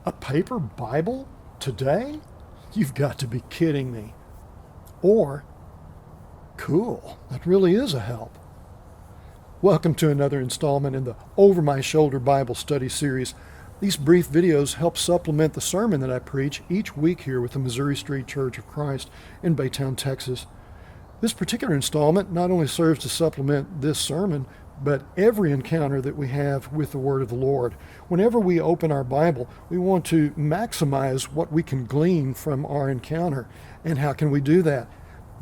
A paper Bible today? You've got to be kidding me. Or, cool, that really is a help. Welcome to another installment in the Over My Shoulder Bible Study Series. These brief videos help supplement the sermon that I preach each week here with the Missouri Street Church of Christ in Baytown, Texas. This particular installment not only serves to supplement this sermon, but every encounter that we have with the Word of the Lord. Whenever we open our Bible, we want to maximize what we can glean from our encounter. And how can we do that?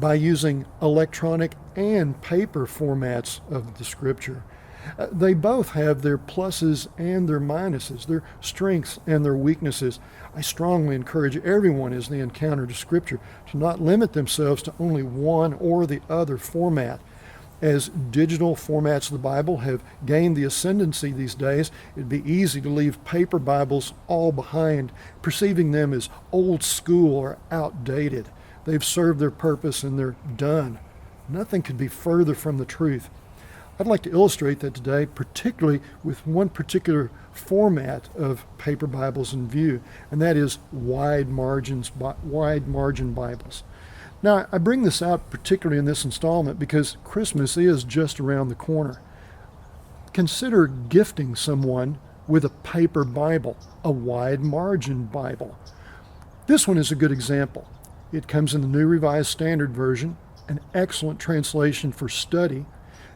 By using electronic and paper formats of the Scripture. They both have their pluses and their minuses, their strengths and their weaknesses. I strongly encourage everyone as they encounter the Scripture to not limit themselves to only one or the other format. As digital formats of the Bible have gained the ascendancy these days, it'd be easy to leave paper Bibles all behind, perceiving them as old school or outdated. They've served their purpose and they're done. Nothing could be further from the truth. I'd like to illustrate that today, particularly with one particular format of paper Bibles in view, and that is wide margin Bibles. Now, I bring this out particularly in this installment because Christmas is just around the corner. Consider gifting someone with a paper Bible, a wide margin Bible. This one is a good example. It comes in the New Revised Standard Version, an excellent translation for study.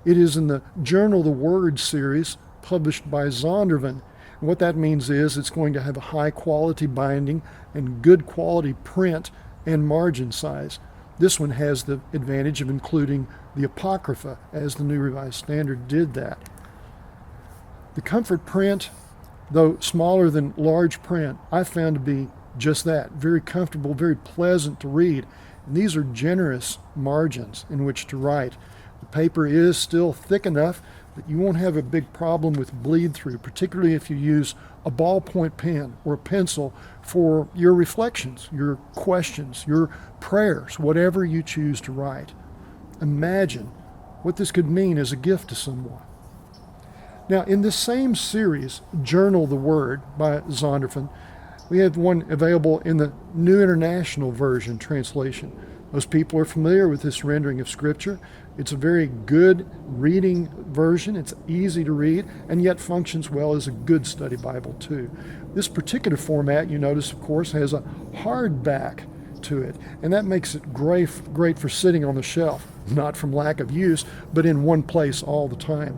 It is in the Journal of the Word series published by Zondervan. And what that means is it's going to have a high quality binding and good quality print and margin size. This one has the advantage of including the Apocrypha, as the New Revised Standard did that. The Comfort print, though smaller than large print, I found to be just that, very comfortable, very pleasant to read. And these are generous margins in which to write. The paper is still thick enough that you won't have a big problem with bleed through, particularly if you use a ballpoint pen or a pencil for your reflections, your questions, your prayers, whatever you choose to write. Imagine what this could mean as a gift to someone. Now, in this same series, Journal of the Word by Zondervan, we have one available in the New International Version translation. Most people are familiar with this rendering of Scripture. It's a very good reading version. It's easy to read and yet functions well as a good study Bible too. This particular format, you notice, of course, has a hardback to it, and that makes it great for sitting on the shelf, not from lack of use, but in one place all the time.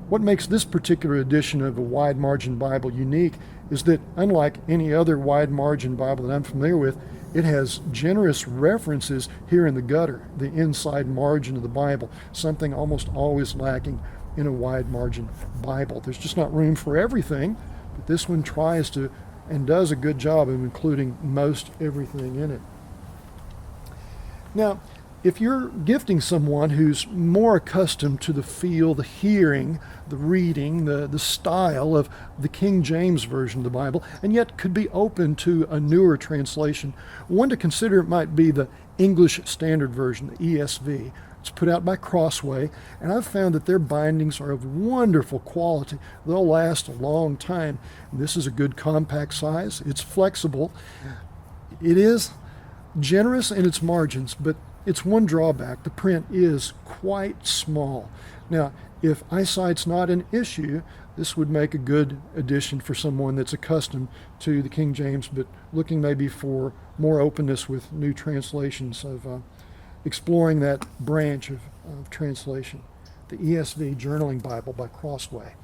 What makes this particular edition of a wide margin Bible unique is that, unlike any other wide margin Bible that I'm familiar with, it has generous references here in the gutter, the inside margin of the Bible, something almost always lacking in a wide margin Bible. There's just not room for everything, but this one tries to and does a good job of including most everything in it. Now, if you're gifting someone who's more accustomed to the feel, the hearing, the reading, the style of the King James Version of the Bible, and yet could be open to a newer translation, one to consider might be the English Standard Version, the ESV. It's put out by Crossway, and I've found that their bindings are of wonderful quality. They'll last a long time. This is a good compact size. It's flexible. It is generous in its margins, but it's one drawback. The print is quite small. Now, if eyesight's not an issue, this would make a good addition for someone that's accustomed to the King James, but looking maybe for more openness with new translations of exploring that branch of translation, the ESV Journaling Bible by Crossway.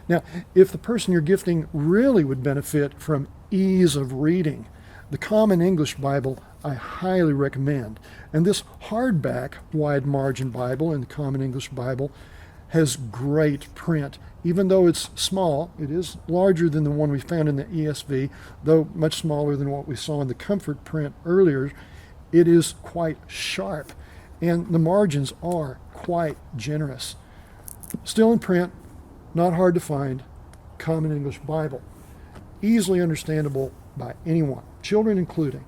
Now, if the person you're gifting really would benefit from ease of reading, the Common English Bible I highly recommend. And this hardback wide margin Bible in the Common English Bible has great print. Even though it's small, it is larger than the one we found in the ESV, though much smaller than what we saw in the Comfort print earlier. It is quite sharp, and the margins are quite generous. Still in print, not hard to find, Common English Bible. Easily understandable by anyone, children including.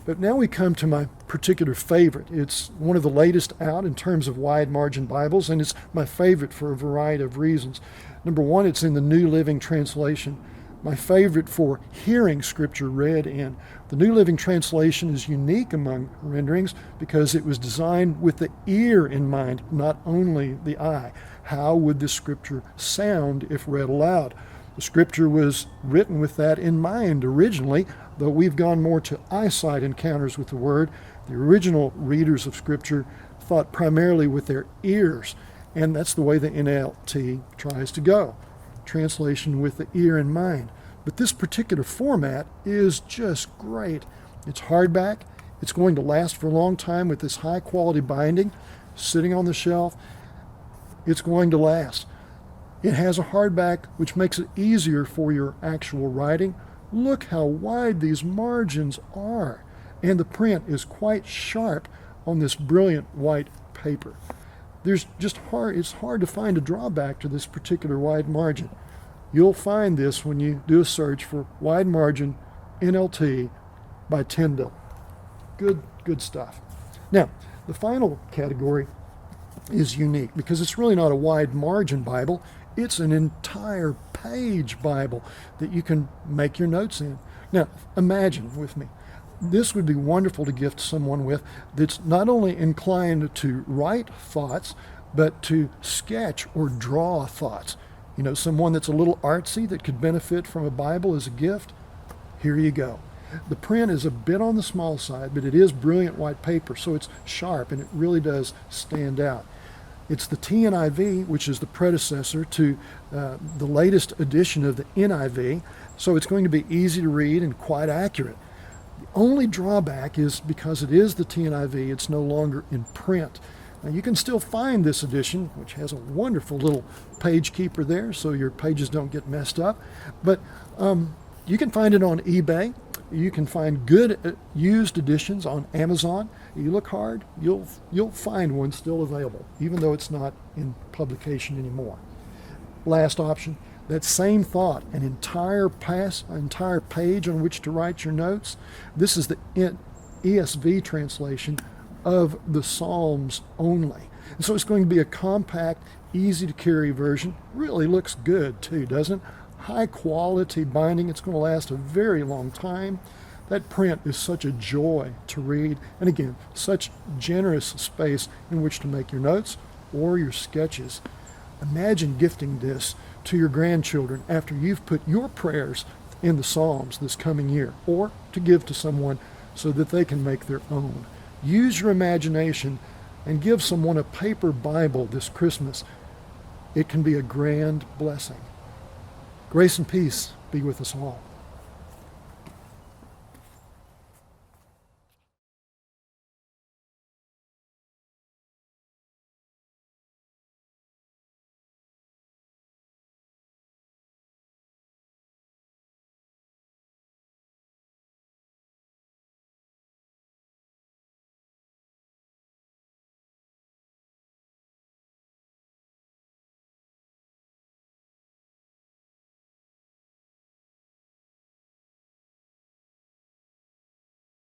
But now we come to my particular favorite. It's one of the latest out in terms of wide margin Bibles, and it's my favorite for a variety of reasons. Number one, it's in the New Living Translation. my favorite for hearing Scripture read in. The New Living Translation is unique among renderings because it was designed with the ear in mind, not only the eye. How would the Scripture sound if read aloud? The Scripture was written with that in mind originally, though we've gone more to eyesight encounters with the Word. The original readers of Scripture thought primarily with their ears, and that's the way the NLT tries to go. Translation with the ear in mind. But this particular format is just great. It's hardback. It's going to last for a long time with this high quality binding sitting on the shelf. It's going to last. It has a hardback, which makes it easier for your actual writing. Look how wide these margins are. And the print is quite sharp on this brilliant white paper. It's hard to find a drawback to this particular wide margin. You'll find this when you do a search for wide margin NLT by Tyndale. Good stuff. Now, the final category is unique because it's really not a wide margin Bible. It's an entire page Bible that you can make your notes in. Now, imagine with me. This would be wonderful to gift someone with that's not only inclined to write thoughts, but to sketch or draw thoughts. You know, someone that's a little artsy that could benefit from a Bible as a gift. Here you go. The print is a bit on the small side, but it is brilliant white paper, so it's sharp and it really does stand out. It's the TNIV, which is the predecessor to the latest edition of the NIV, so it's going to be easy to read and quite accurate. The only drawback is because it is the TNIV, it's no longer in print. Now you can still find this edition, which has a wonderful little page keeper there so your pages don't get messed up, but you can find it on eBay. You can find good used editions on Amazon. You look hard, you'll find one still available, even though it's not in publication anymore. Last option, that same thought, an entire page on which to write your notes. This is the ESV translation of the Psalms only. And so it's going to be a compact, easy to carry version. Really looks good too, doesn't it? High quality binding. It's going to last a very long time. That print is such a joy to read. And again, such generous space in which to make your notes or your sketches. Imagine gifting this to your grandchildren after you've put your prayers in the Psalms this coming year, or to give to someone so that they can make their own. Use your imagination and give someone a paper Bible this Christmas. It can be a grand blessing. Grace and peace be with us all.